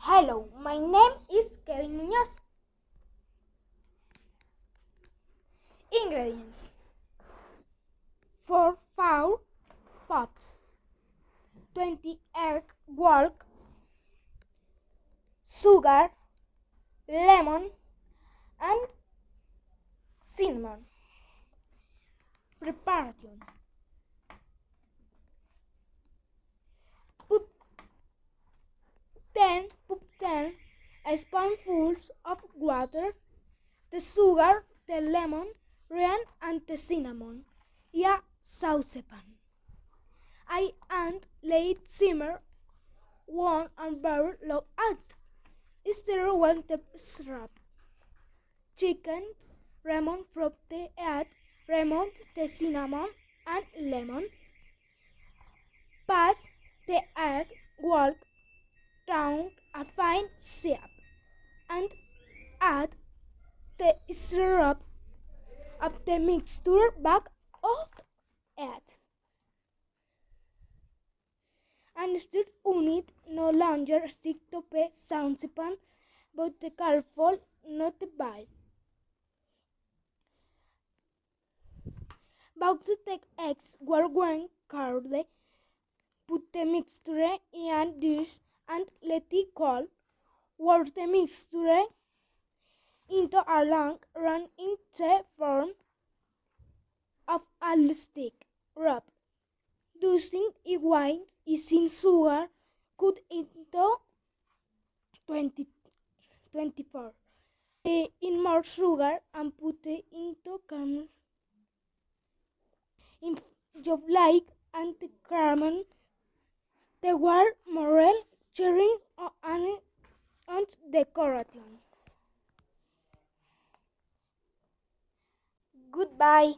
Hello, my name is Kevin Muñoz. Ingredients: 4 pops, 20 egg yolk, sugar, lemon, and cinnamon. Preparation: put 10 spoonfuls of water, the sugar, the lemon, rind, and the cinnamon in a saucepan. I and let it simmer one and very low at. Stir when the syrup. Chicken, remove from the egg, remove the cinnamon and lemon. Pass the egg yolk down a fine syrup and add the syrup of the mixture back of it. And stir unit no longer stick to the saucepan, but the careful not to bite. Box the eggs well when cold. Put the mixture in a dish and let it cool. Work the mixture into a long run in the form of a stick. Rub. Dusting it white is in sugar cut into 24. In more sugar and put it into caramel. In you like and the caramel, the word morel, cherries, and decoration. Goodbye.